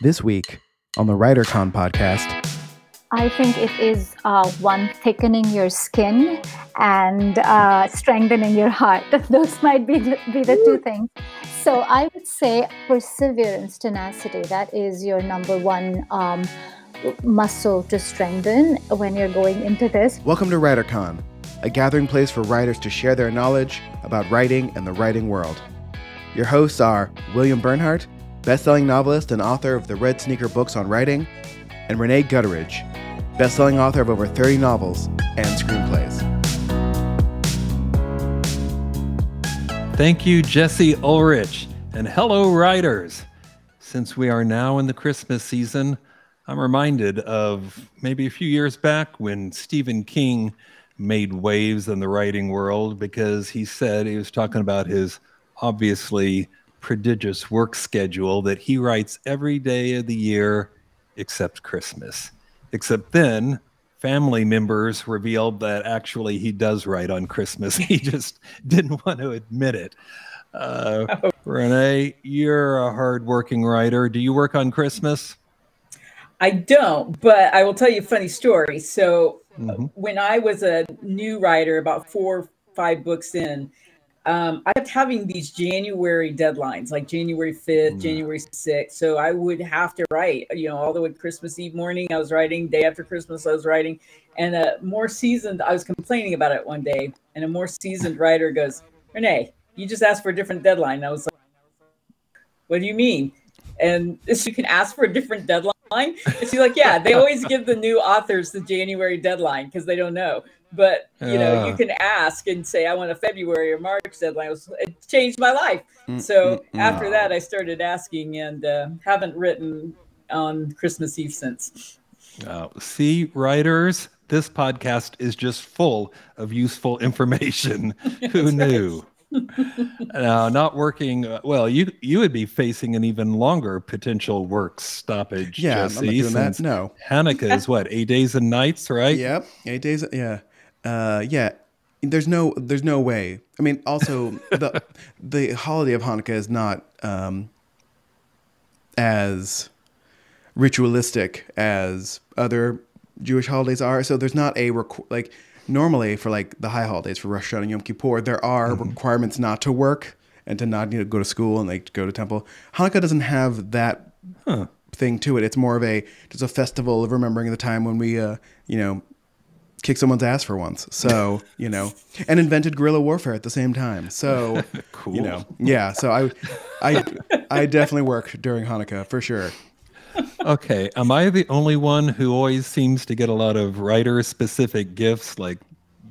This week on the WriterCon podcast, I think it is one, thickening your skin and strengthening your heart. Those might be the two things. So I would say perseverance, tenacity. That is your number one muscle to strengthen when you're going into this. Welcome to WriterCon, a gathering place for writers to share their knowledge about writing and the writing world. Your hosts are William Bernhardt, best-selling novelist and author of the Red Sneaker books on writing, and Rene Gutteridge, best-selling author of over 30 novels and screenplays. Thank you, Jesse Ulrich, and hello, writers. Since we are now in the Christmas season, I'm reminded of maybe a few years back when Stephen King made waves in the writing world because he said he was talking about his obviously prodigious work schedule that he writes every day of the year except Christmas. Except then, family members revealed that actually he does write on Christmas. He just didn't want to admit it. Rene, you're a hardworking writer. Do you work on Christmas? I don't, but I will tell you a funny story. So when I was a new writer, about 4 or 5 books in, I kept having these January deadlines, like January 5th, January 6th. So I would have to write, all the way Christmas Eve morning, I was writing. Day after Christmas, I was writing. And I was complaining about it one day. And a more seasoned writer goes, Rene, you just asked for a different deadline. And I was like, what do you mean? And you can ask for a different deadline? And she's like, yeah, they always give the new authors the January deadline because they don't know. But, you can ask and say, I want a February or March deadline. It changed my life. So after that, I started asking and haven't written on Christmas Eve since. See, writers, this podcast is just full of useful information. Who knew? Now, not working, well, you would be facing an even longer potential work stoppage, Jesse. I'm not doing that, no. Hanukkah is what, 8 days and nights, right? Yep, 8 days, yeah. There's no way. I mean, also, the holiday of Hanukkah is not as ritualistic as other Jewish holidays are, so there's not a, normally for the high holidays, for Rosh Hashanah and Yom Kippur, there are requirements not to work and to not go to school and go to temple. Hanukkah doesn't have that thing to it. It's more of just a festival of remembering the time when we, kicked someone's ass for once. So, and invented guerrilla warfare at the same time. So, cool. So I definitely work during Hanukkah for sure. Okay, am I the only one who always seems to get a lot of writer-specific gifts like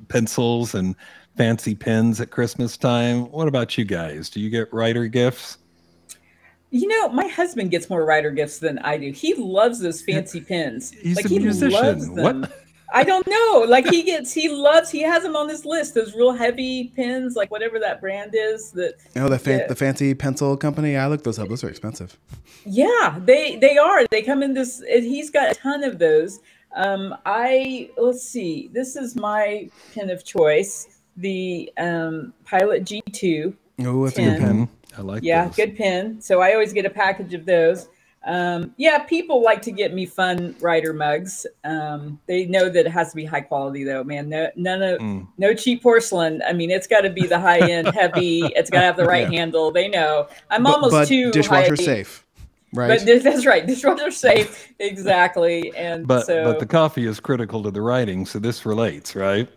pencils and fancy pens at Christmas time? What about you guys? Do you get writer gifts? My husband gets more writer gifts than I do. He loves those fancy pens. He's a musician. What? I don't know. He has them on his list. Those real heavy pens, whatever that brand is. The fancy pencil company. I looked those up. Those are expensive. Yeah, they are. They come in this. He's got a ton of those. Let's see. This is my pen of choice. The Pilot G2. Oh, that's a good pen. I like. Yeah, those. good pen. So I always get a package of those. People like to get me fun writer mugs. They know that it has to be high quality though, man. No cheap porcelain. I mean, it's got to be the high end, heavy. It's got to have the right handle. They know. But too dishwasher safe, right? But that's right, dishwasher safe, exactly. And but the coffee is critical to the writing, so this relates, right?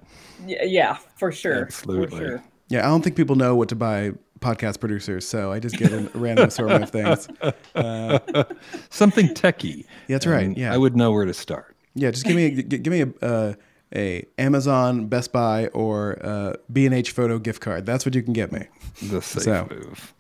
Yeah, for sure. Absolutely. For sure. Yeah, I don't think people know what to buy podcast producers, so I just get a random assortment of things. Something techie. That's right. Yeah, I would know where to start. Yeah, just give me a Amazon, Best Buy, or B&H Photo gift card. That's what you can get me. The safe move.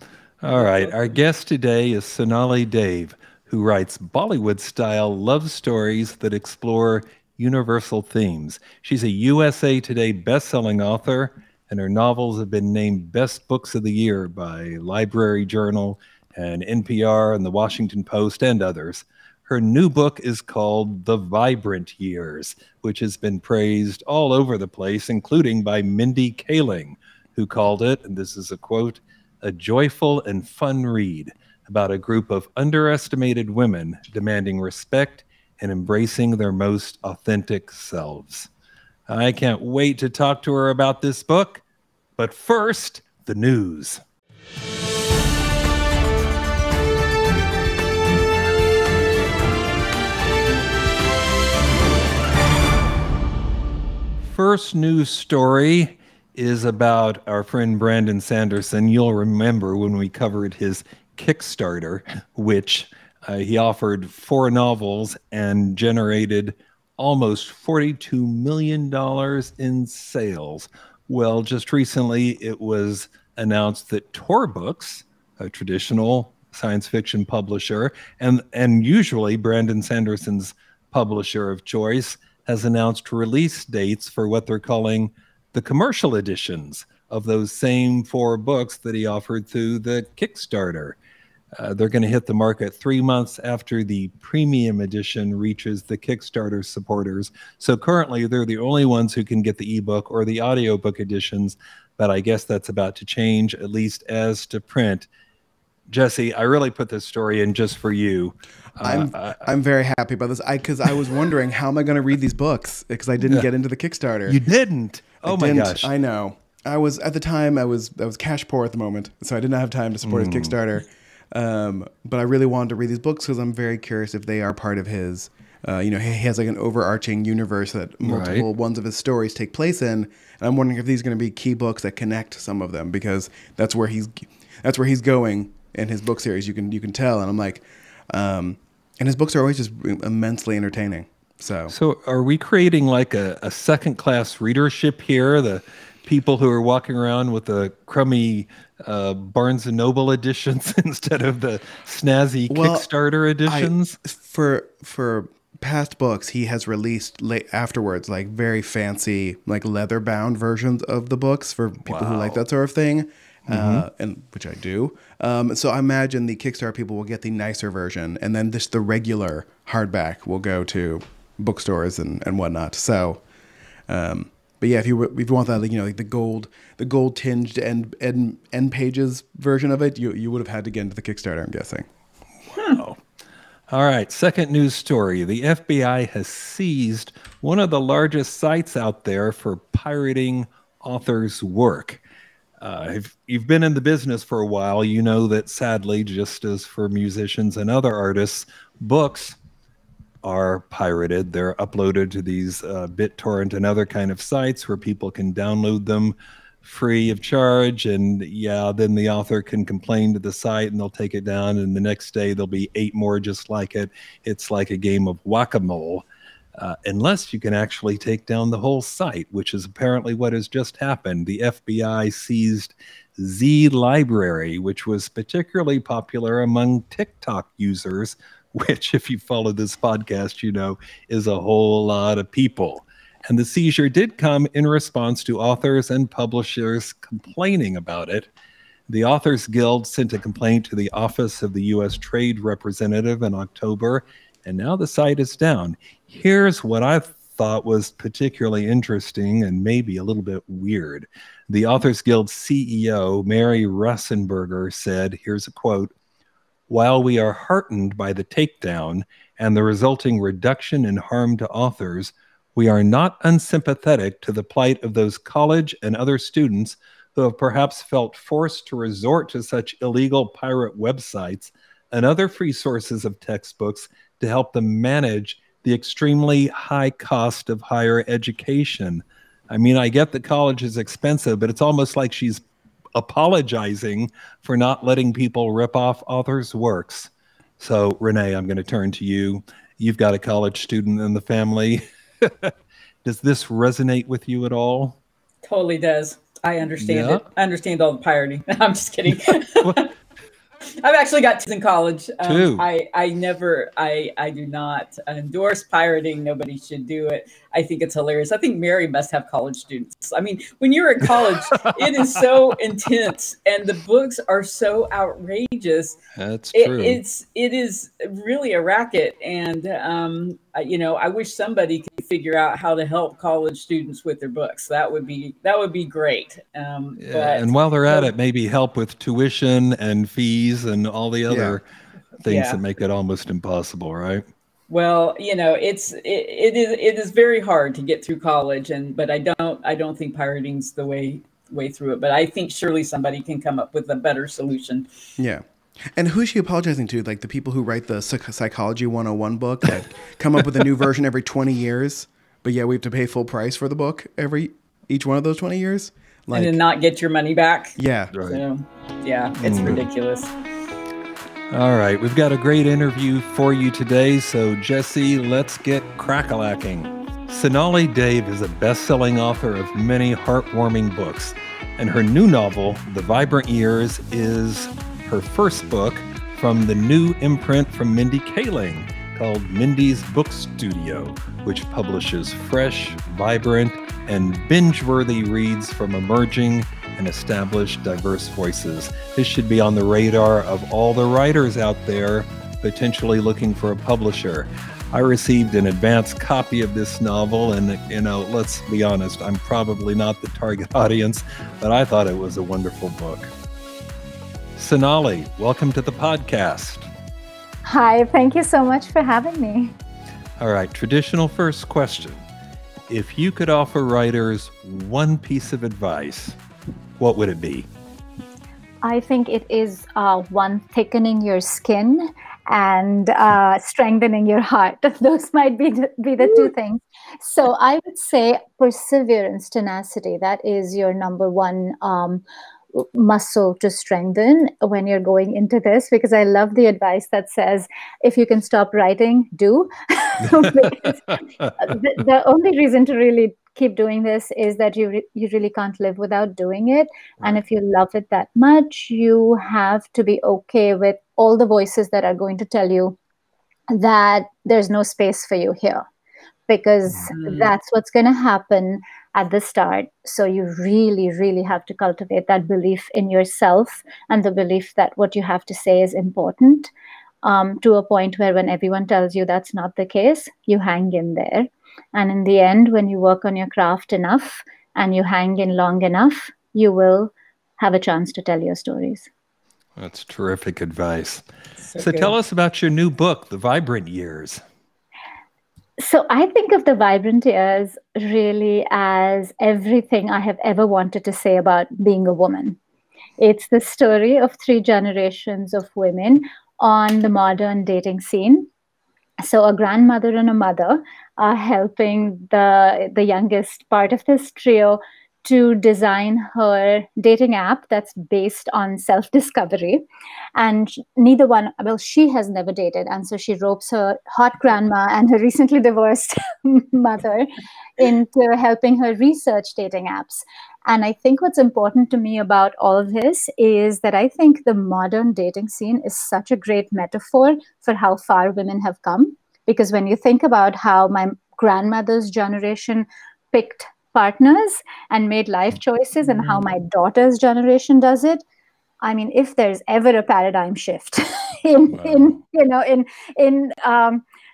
All right, our guest today is Sonali Dev, who writes Bollywood-style love stories that explore universal themes. She's a USA Today best-selling author, and her novels have been named Best Books of the Year by Library Journal and NPR and The Washington Post and others. Her new book is called The Vibrant Years, which has been praised all over the place, including by Mindy Kaling, who called it, and this is a quote, a joyful and fun read about a group of underestimated women demanding respect and embracing their most authentic selves. I can't wait to talk to her about this book, but first, the news. First news story is about our friend Brandon Sanderson. You'll remember when we covered his Kickstarter, which he offered 4 novels and generated almost $42 million in sales. Well, just recently it was announced that Tor Books, a traditional science fiction publisher, and usually Brandon Sanderson's publisher of choice, has announced release dates for what they're calling the commercial editions of those same 4 books that he offered through the Kickstarter. They're going to hit the market 3 months after the premium edition reaches the Kickstarter supporters. So currently, they're the only ones who can get the ebook or the audiobook editions, but I guess that's about to change, at least as to print. Jesse, I really put this story in just for you. I'm very happy about this because I was wondering, how am I going to read these books, because I didn't get into the Kickstarter. You didn't? Oh my gosh. I know. I was at the time I was cash poor at the moment, so I didn't have time to support his Kickstarter. But I really wanted to read these books because I'm very curious if they are part of his. He has like an overarching universe that multiple ones of his stories take place in, and I'm wondering if these are going to be key books that connect some of them, because that's where he's going in his book series. You can tell, and I'm like, and his books are always just immensely entertaining. So are we creating like a second-class readership here? The people who are walking around with the crummy Barnes & Noble editions instead of the snazzy Kickstarter editions? For past books, he has released afterwards like very fancy, like leather-bound versions of the books for people who like that sort of thing. And which I do. So I imagine the Kickstarter people will get the nicer version, and then the regular hardback will go to bookstores and whatnot. So, but yeah, if you want that, like the gold tinged end pages version of it, you would have had to get into the Kickstarter, I'm guessing. Wow. All right. Second news story. The FBI has seized one of the largest sites out there for pirating authors' work. If you've been in the business for a while, you know that sadly, just as for musicians and other artists, books are pirated. They're uploaded to these BitTorrent and other kind of sites where people can download them free of charge. And then the author can complain to the site and they'll take it down. And the next day there'll be 8 more just like it. It's like a game of whack-a-mole. Unless you can actually take down the whole site, which is apparently what has just happened. The FBI seized Z Library, which was particularly popular among TikTok users, which, if you follow this podcast, you know is a whole lot of people. And the seizure did come in response to authors and publishers complaining about it. The Authors Guild sent a complaint to the Office of the U.S. Trade Representative in October, and now the site is down. Here's what I thought was particularly interesting and maybe a little bit weird. The Authors Guild CEO, Mary Russenberger, said, here's a quote, "While we are heartened by the takedown and the resulting reduction in harm to authors, we are not unsympathetic to the plight of those college and other students who have perhaps felt forced to resort to such illegal pirate websites and other free sources of textbooks to help them manage the extremely high cost of higher education." I mean, I get that college is expensive, but it's almost like she's apologizing for not letting people rip off authors' works. So, Rene, I'm going to turn to you. You've got a college student in the family. Does this resonate with you at all? Totally does. I understand it. I understand all the pirating. I'm just kidding. I've actually got kids in college. I do not endorse pirating. Nobody should do it. I think it's hilarious. I think Mary must have college students. I mean, when you're at college, it is so intense and the books are so outrageous. That's true. It is really a racket. And, I wish somebody could figure out how to help college students with their books. That would be great. And while they're at it, maybe help with tuition and fees and all the other things Yeah. that make it almost impossible, right? Well, you know, it is very hard to get through college, but I don't think pirating's the way through it. But I think surely somebody can come up with a better solution. Yeah. And who's she apologizing to? Like the people who write the Psychology 101 book that come up with a new version every 20 years, but yeah, we have to pay full price for the book each one of those 20 years? Like, and then not get your money back. Yeah. Right. So, yeah, it's ridiculous. All right, we've got a great interview for you today, so Jesse, let's get crack-a-lacking. Sonali Dev is a best-selling author of many heartwarming books, and her new novel, The Vibrant Years, is her first book from the new imprint from Mindy Kaling called Mindy's Book Studio, which publishes fresh, vibrant, and binge-worthy reads from emerging and established diverse voices. This should be on the radar of all the writers out there potentially looking for a publisher. I received an advance copy of this novel, and, you know, let's be honest, I'm probably not the target audience, but I thought it was a wonderful book. Sonali, welcome to the podcast. Hi, thank you so much for having me. All right, traditional first question. If you could offer writers one piece of advice, what would it be? I think it is one, thickening your skin and strengthening your heart. Those might be the two things. So I would say perseverance, tenacity. That is your number one muscle to strengthen when you're going into this, because I love the advice that says, if you can stop writing, do. Because the only reason to really keep doing this is that you really can't live without doing it. Right. And if you love it that much, you have to be okay with all the voices that are going to tell you that there's no space for you here, because that's what's going to happen at the start. So you really, really have to cultivate that belief in yourself and the belief that what you have to say is important, to a point where when everyone tells you that's not the case, you hang in there. And in the end, when you work on your craft enough and you hang in long enough, you will have a chance to tell your stories. That's terrific advice. So tell us about your new book, The Vibrant Years. So I think of The Vibrant Years really as everything I have ever wanted to say about being a woman. It's the story of 3 generations of women on the modern dating scene. So a grandmother and a mother are helping the youngest part of this trio to design her dating app that's based on self-discovery. And neither one, well, she has never dated. And so she ropes her hot grandma and her recently divorced mother into helping her research dating apps. And I think what's important to me about all of this is that I think the modern dating scene is such a great metaphor for how far women have come. Because when you think about how my grandmother's generation picked partners and made life choices and how my daughter's generation does it, I mean, if there's ever a paradigm shift in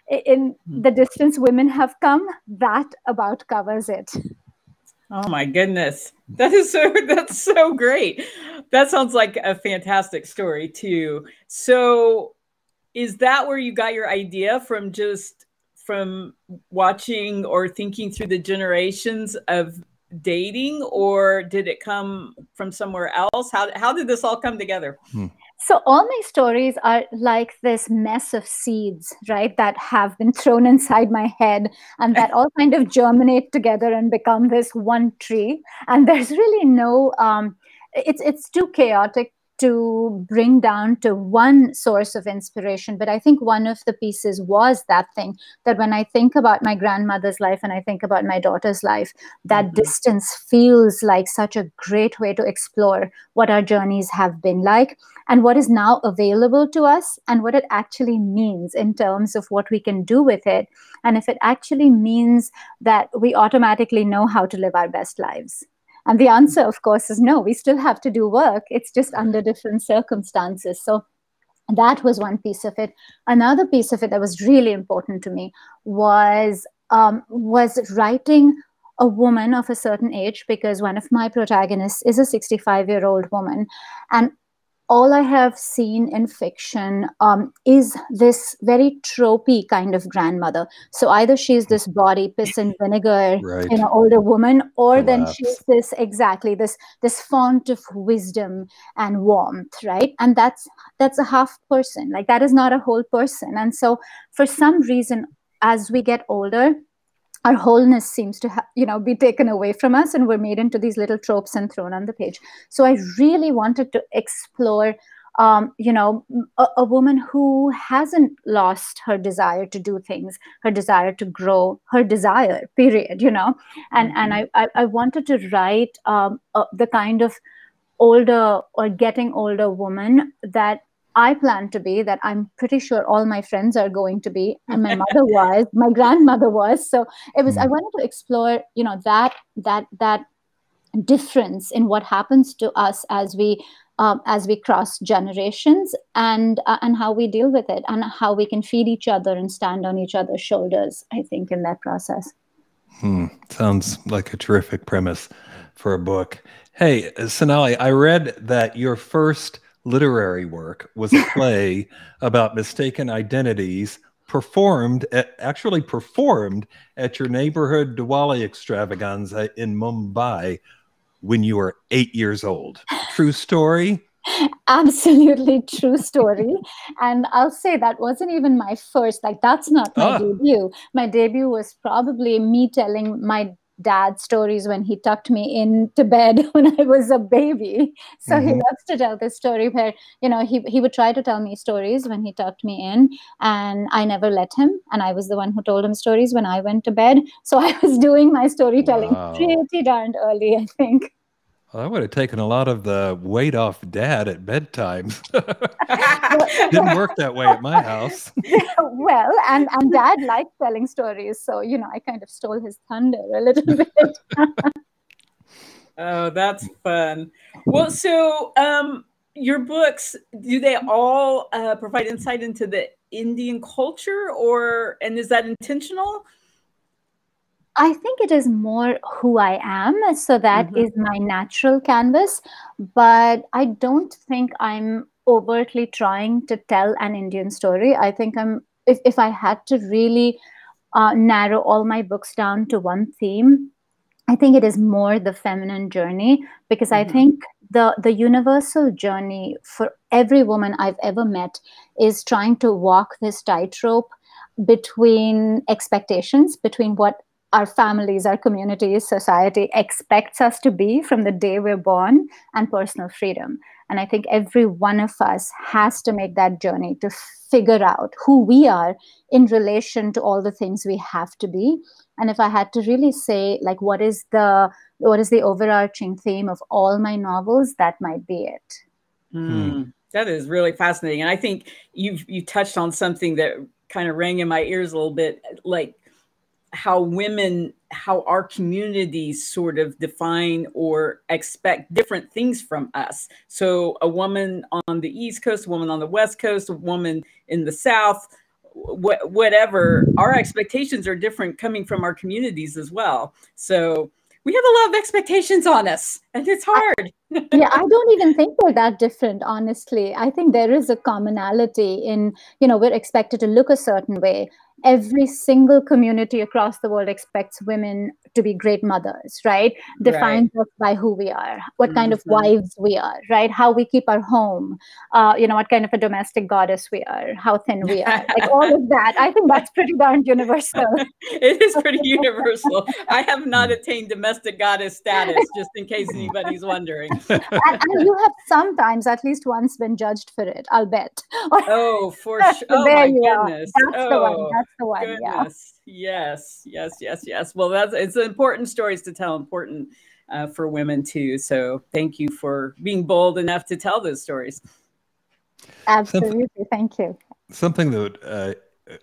the distance women have come, that about covers it. Oh my goodness. That's so great. That sounds like a fantastic story too. So is that where you got your idea from, just from watching or thinking through the generations of dating, or did it come from somewhere else? How did this all come together? So all my stories are like this mess of seeds, right, that have been thrown inside my head and that all kind of germinate together and become this one tree. And there's really no, it's too chaotic to bring down to one source of inspiration. But I think one of the pieces was that thing that when I think about my grandmother's life and I think about my daughter's life, that distance feels like such a great way to explore what our journeys have been like and what is now available to us and what it actually means in terms of what we can do with it. And if it actually means that we automatically know how to live our best lives. And the answer, of course, is no. We still have to do work. It's just under different circumstances. So that was one piece of it. Another piece of it that was really important to me was writing a woman of a certain age, because one of my protagonists is a 65-year-old woman. And all I have seen in fiction is this very tropey kind of grandmother. So either she's this body, piss and vinegar, Right. older woman, or then Collapse. she's this font of wisdom and warmth, right? And that's a half person. Like, that is not a whole person. And so for some reason, as we get older, our wholeness seems to be taken away from us, and we're made into these little tropes and thrown on the page. So I really wanted to explore a woman who hasn't lost her desire to do things, her desire to grow, her desire, period, and I wanted to write the kind of older or getting older woman that I plan to be, that I'm pretty sure all my friends are going to be, and my mother was, my grandmother was. So it was, I wanted to explore, that difference in what happens to us as we cross generations, and how we deal with it, and how we can feed each other and stand on each other's shoulders, I think, in that process. Sounds like a terrific premise for a book. Hey, Sonali, I read that your first literary work was a play about mistaken identities actually performed at your neighborhood Diwali extravaganza in Mumbai when you were 8 years old. True story? Absolutely true story. And I'll say that wasn't even my first, like, that's not my debut. My debut was probably me telling my dad stories when he tucked me into bed when I was a baby. So he loves to tell this story where, he would try to tell me stories when he tucked me in, and I never let him. And I was the one who told him stories when I went to bed. So I was doing my storytelling pretty darned early, I think. Well, that would have taken a lot of the weight off Dad at bedtime. Didn't work that way at my house. Well, and Dad liked telling stories, so I kind of stole his thunder a little bit. Oh, that's fun. Well, so your books, do they all provide insight into the Indian culture, and is that intentional? I think it is more who I am. So that is my natural canvas. But I don't think I'm overtly trying to tell an Indian story. I think if I had to really narrow all my books down to one theme, I think it is more the feminine journey, because I think the universal journey for every woman I've ever met is trying to walk this tightrope between expectations, between what our families, our communities, society expects us to be from the day we're born, and personal freedom. And I think every one of us has to make that journey to figure out who we are in relation to all the things we have to be. And if I had to really say, like, what is the overarching theme of all my novels, that might be it. That is really fascinating. And I think you touched on something that kind of rang in my ears a little bit, like how our communities sort of define or expect different things from us. So a woman on the East Coast, a woman on the West Coast, a woman in the South, whatever, our expectations are different coming from our communities as well. So we have a lot of expectations on us, and it's hard. Yeah, I don't even think we're that different, honestly. I think there is a commonality in, we're expected to look a certain way. Every single community across the world expects women to be great mothers, right? Defined us by who we are, what kind of wives we are, right? How we keep our home, what kind of a domestic goddess we are, how thin we are, like all of that. I think that's pretty darn universal. It is pretty universal. I have not attained domestic goddess status, just in case anybody's wondering. And you have sometimes, at least once, been judged for it, I'll bet. Oh, for sure. Oh, my goodness. That's the one. That's the one. Goodness. Yeah. Yes. Well, it's important stories to tell, important for women too. So thank you for being bold enough to tell those stories. Absolutely. Thank you. Something that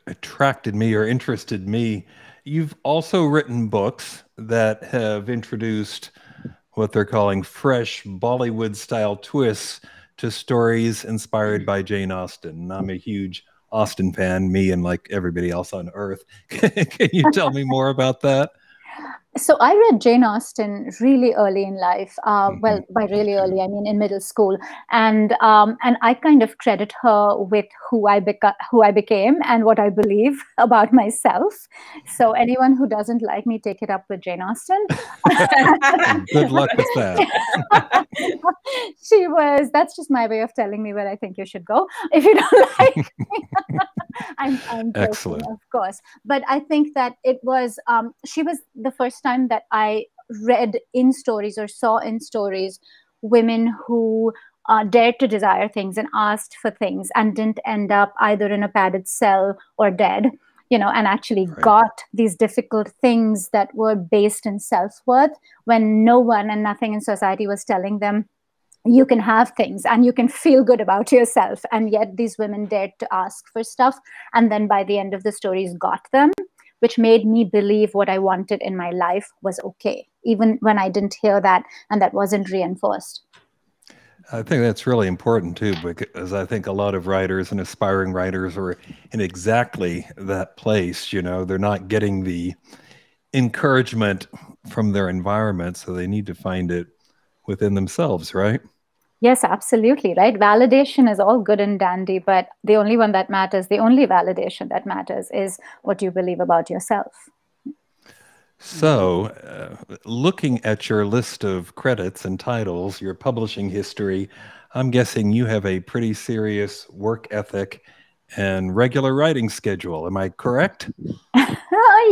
attracted me or interested me, you've also written books that have introduced what they're calling fresh Bollywood-style twists to stories inspired by Jane Austen. I'm a huge Austen fan, me and like everybody else on earth. Can you tell me more about that? So I read Jane Austen really early in life. Well, by really early, I mean in middle school, and I kind of credit her with who I became, and what I believe about myself. So anyone who doesn't like me, take it up with Jane Austen. Good luck with that. That's just my way of telling me where I think you should go if you don't like me. I'm joking, Excellent. of course. But I think that it was, she was the first time that I read in stories or saw in stories women who dared to desire things and asked for things and didn't end up either in a padded cell or dead, and actually got these difficult things that were based in self-worth when no one and nothing in society was telling them you can have things and you can feel good about yourself. And yet these women dared to ask for stuff. And then by the end of the stories got them, which made me believe what I wanted in my life was okay, even when I didn't hear that and that wasn't reinforced. I think that's really important too, because I think a lot of writers and aspiring writers are in exactly that place. They're not getting the encouragement from their environment, so they need to find it within themselves, right? Yes, absolutely, right? Validation is all good and dandy, but the only validation that matters is what you believe about yourself. So, looking at your list of credits and titles, your publishing history, I'm guessing you have a pretty serious work ethic and regular writing schedule. Am I correct?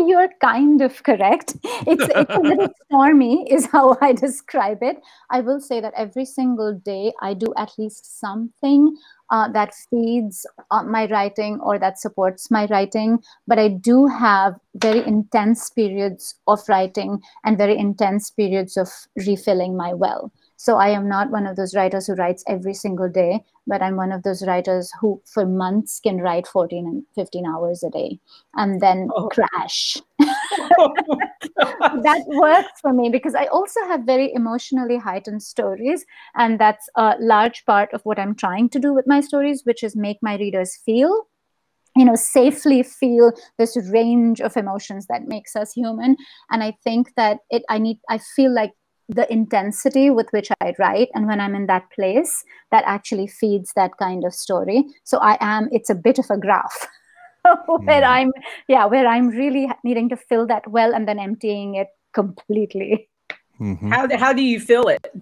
You're kind of correct. It's a little stormy is how I describe it. I will say that every single day I do at least something that feeds my writing or that supports my writing. But I do have very intense periods of writing and very intense periods of refilling my well. So I am not one of those writers who writes every single day, but I'm one of those writers who for months can write 14 and 15 hours a day and then crash. That works for me because I also have very emotionally heightened stories. And that's a large part of what I'm trying to do with my stories, which is make my readers feel, safely feel this range of emotions that makes us human. And I think that I feel like the intensity with which I write, and when I'm in that place, that actually feeds that kind of story. So it's a bit of a graph where I'm really needing to fill that well and then emptying it completely. Mm-hmm. How do you fill it?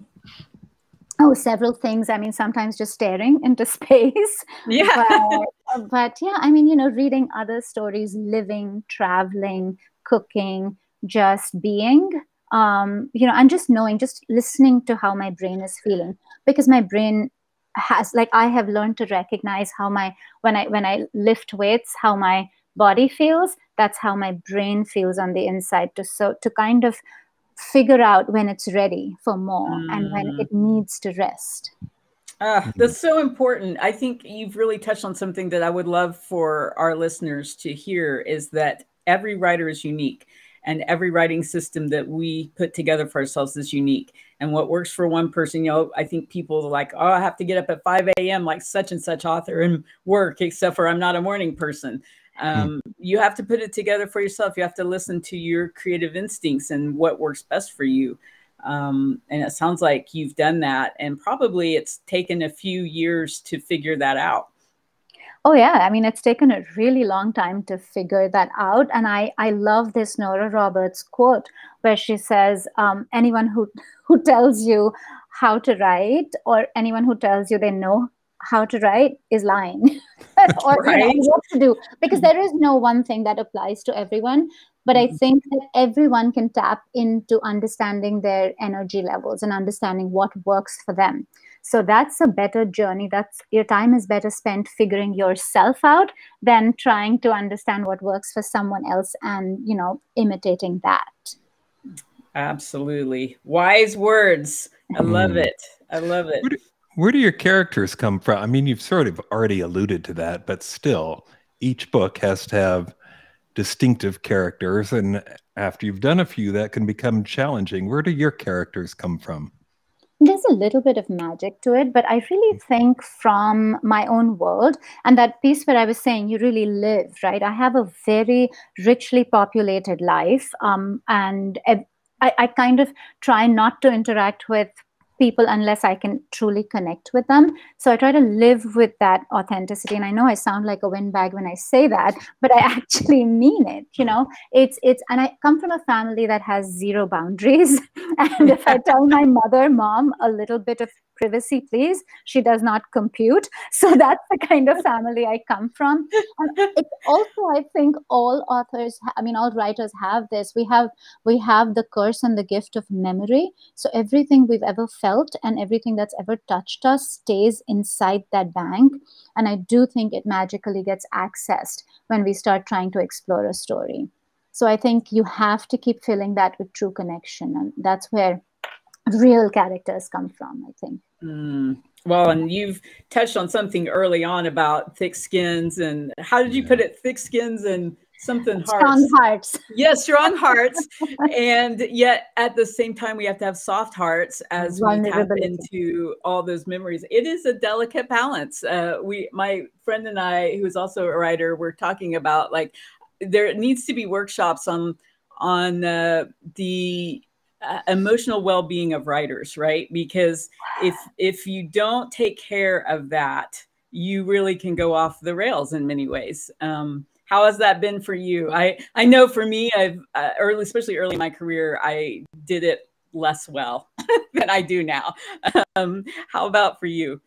Oh, several things. I mean, sometimes just staring into space. Yeah. But yeah, I mean, reading other stories, living, traveling, cooking, just being. And just knowing, just listening to how my brain is feeling, because my brain I have learned to recognize how when I lift weights, how my body feels, that's how my brain feels on the inside, to kind of figure out when it's ready for more and when it needs to rest. That's so important. I think you've really touched on something that I would love for our listeners to hear, is that every writer is unique. And every writing system that we put together for ourselves is unique. And what works for one person, I think people are like, oh, I have to get up at 5 a.m. like such and such author and work, except for I'm not a morning person. You have to put it together for yourself. You have to listen to your creative instincts and what works best for you. And it sounds like you've done that. And probably it's taken a few years to figure that out. Oh, yeah. I mean, it's taken a really long time to figure that out. And I love this Nora Roberts quote where she says, anyone who tells you how to write, or anyone who tells you they know how to write, is lying. Or what to do. Because there is no one thing that applies to everyone. But I think that everyone can tap into understanding their energy levels and understanding what works for them. So that's a better journey. Your time is better spent figuring yourself out than trying to understand what works for someone else and, imitating that. Absolutely. Wise words. I love it. I love it. Where do your characters come from? I mean, you've sort of already alluded to that, but still, each book has to have distinctive characters. And after you've done a few, that can become challenging. Where do your characters come from? There's a little bit of magic to it, but I really think from my own world, and that piece where I was saying you really live, right? I have a very richly populated life, and I kind of try not to interact with people unless I can truly connect with them. So I try to live with that authenticity. And I know I sound like a windbag when I say that, but I actually mean it. And I come from a family that has zero boundaries. And if I tell my mom, a little bit of privacy, please, she does not compute. So that's the kind of family I come from. And it's also, I think all authors, all writers have this. We have the curse and the gift of memory. So everything we've ever felt and everything that's ever touched us stays inside that bank. And I do think it magically gets accessed when we start trying to explore a story. So I think you have to keep filling that with true connection. And that's where real characters come from, I think. Well, and you've touched on something early on about thick skins, and how did you put it? Thick skins and something hearts. Strong hearts. Yes, strong hearts. And yet at the same time, we have to have soft hearts as we tap into all those memories. It is a delicate balance. My friend and I, who is also a writer, we're talking about, like, there needs to be workshops on the emotional well-being of writers, right? Because if you don't take care of that, you really can go off the rails in many ways. How has that been for you? I know for me, I've especially early in my career, I did it less well than I do now. How about for you?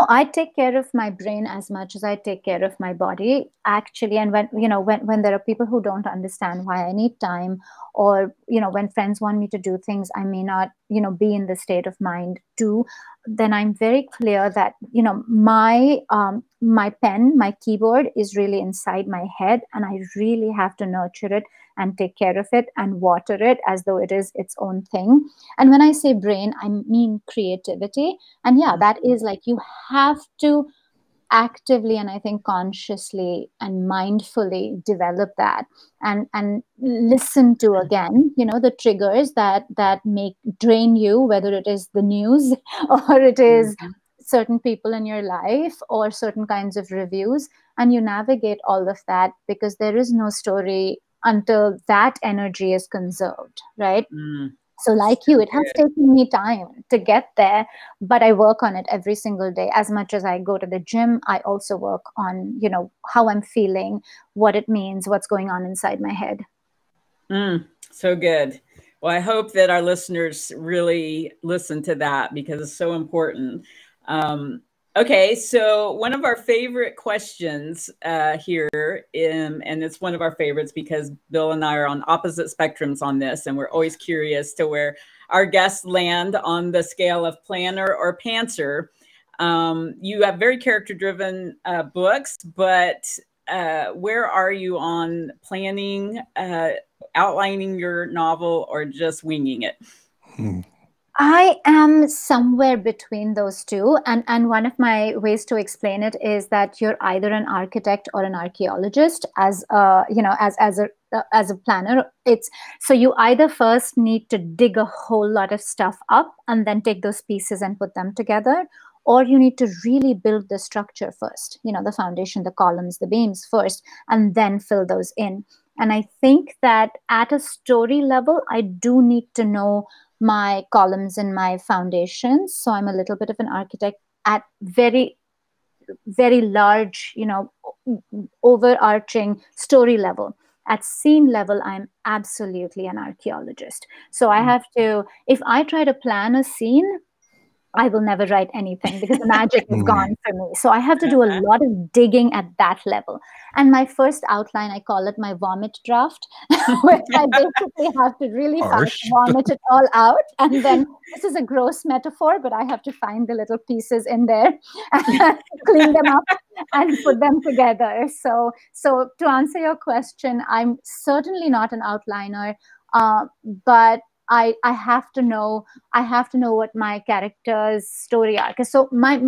I take care of my brain as much as I take care of my body, actually. And when there are people who don't understand why I need time, or, when friends want me to do things I may not, be in the state of mind to, then I'm very clear that, my pen, my keyboard is really inside my head, and I really have to nurture it and take care of it and water it as though it is its own thing. And when I say brain, I mean creativity. And yeah, that is like, you have to actively, and I think consciously and mindfully develop that, and listen to, again, the triggers that make drain you, whether it is the news or it is certain people in your life or certain kinds of reviews, and you navigate all of that, because there is no story until that energy is conserved, right? So like you, it has taken me time to get there, but I work on it every single day. As much as I go to the gym, I also work on, how I'm feeling, what it means, what's going on inside my head. So good. Well, I hope that our listeners really listen to that, because it's so important. Okay, so one of our favorite questions here, and it's one of our favorites because Bill and I are on opposite spectrums on this, and we're always curious to where our guests land on the scale of planner or pantser. You have very character-driven books, but where are you on planning, outlining your novel, or just winging it? I am somewhere between those two. And one of my ways to explain it is that you're either an architect or an archaeologist as a planner. So you either first need to dig a whole lot of stuff up and then take those pieces and put them together, or you need to really build the structure first, the foundation, the columns, the beams first, and then fill those in. And I think that at a story level, I do need to know my columns and my foundations. So I'm a little bit of an architect at very, very large, overarching story level. At scene level, I'm absolutely an archaeologist. So I have to, if I try to plan a scene, I will never write anything because the magic is gone for me. So I have to do a lot of digging at that level. And my first outline, I call it my vomit draft, where I basically have to really vomit it all out. And then this is a gross metaphor, but I have to find the little pieces in there, clean them up, and put them together. So to answer your question, I'm certainly not an outliner, but I have to know what my character's story arc is. So my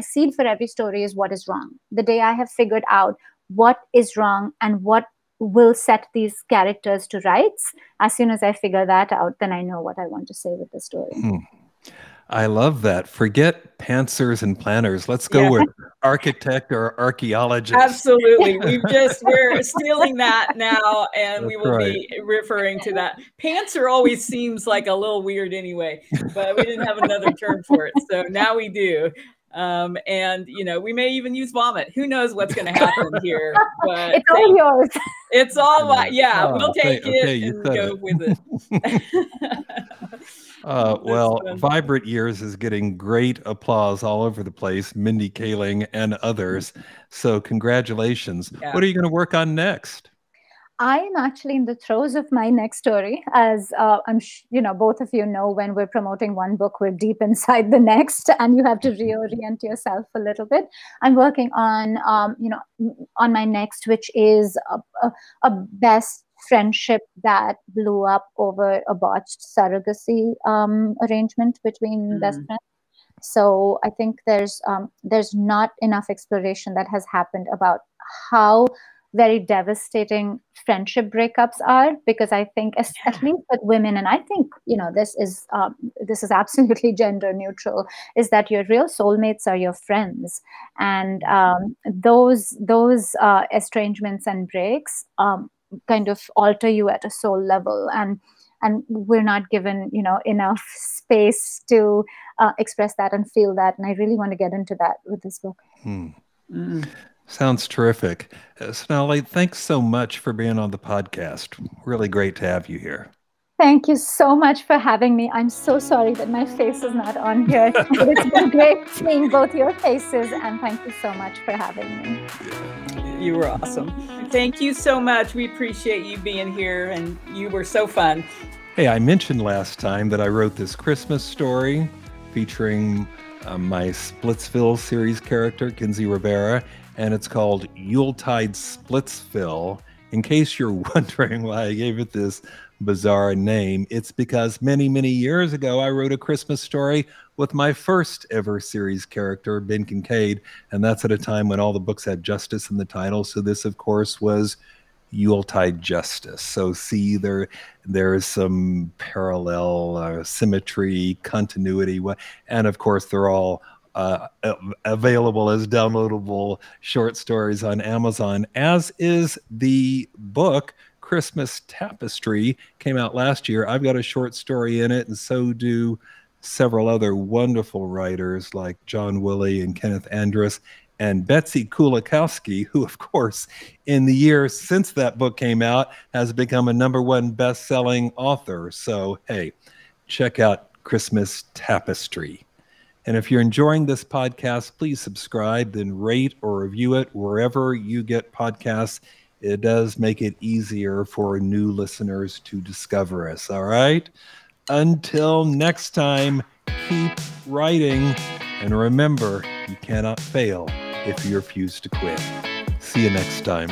seed for every story is what is wrong. The day I have figured out what is wrong and what will set these characters to rights, as soon as I figure that out, then I know what I want to say with the story. I love that. Forget pantsers and planners. Let's go with architect or archaeologist. Absolutely. We're stealing that now, and we will be referring to that. Pantser always seems like a little weird anyway, but we didn't have another term for it. So now we do. And we may even use vomit. Who knows what's going to happen here? But it's all yours. It's all we'll take it and go with it. Well, Vibrant Years is getting great applause all over the place, Mindy Kaling and others. So congratulations. Yeah. What are you going to work on next? I am actually in the throes of my next story. As both of you know, when we're promoting one book, we're deep inside the next, and you have to reorient yourself a little bit. I'm working on, on my next, which is a best friendship that blew up over a botched surrogacy arrangement between best friends. So I think there's not enough exploration that has happened about how very devastating friendship breakups are, because I think, at least with women, and I think this is absolutely gender neutral, is that your real soulmates are your friends, and those estrangements and breaks kind of alter you at a soul level, and we're not given enough space to express that and feel that, and I really want to get into that with this book. Sounds terrific. Sonali, thanks so much for being on the podcast. Really great to have you here. Thank you so much for having me. I'm so sorry that my face is not on here. But it's been great seeing both your faces, and thank you so much for having me. You were awesome. Thank you so much. We appreciate you being here, and you were so fun. Hey, I mentioned last time that I wrote this Christmas story featuring my Splitsville series character, Kinsey Rivera, and it's called Yuletide Splitsville. In case you're wondering why I gave it this bizarre name, it's because many, many years ago, I wrote a Christmas story with my first ever series character, Ben Kincaid, and that's at a time when all the books had justice in the title. So this, of course, was Yuletide Justice. So see, there's some parallel symmetry, continuity, and of course, they're all available as downloadable short stories on Amazon, as is the book Christmas Tapestry. Came out last year. I've got a short story in it, and so do several other wonderful writers like John Woolley and Kenneth Andrus and Betsy Kulikowski, who, of course, in the years since that book came out, has become a #1 best-selling author. So, hey, check out Christmas Tapestry. And if you're enjoying this podcast, please subscribe, then rate or review it wherever you get podcasts. It does make it easier for new listeners to discover us, all right? Until next time, keep writing. And remember, you cannot fail if you refuse to quit. See you next time.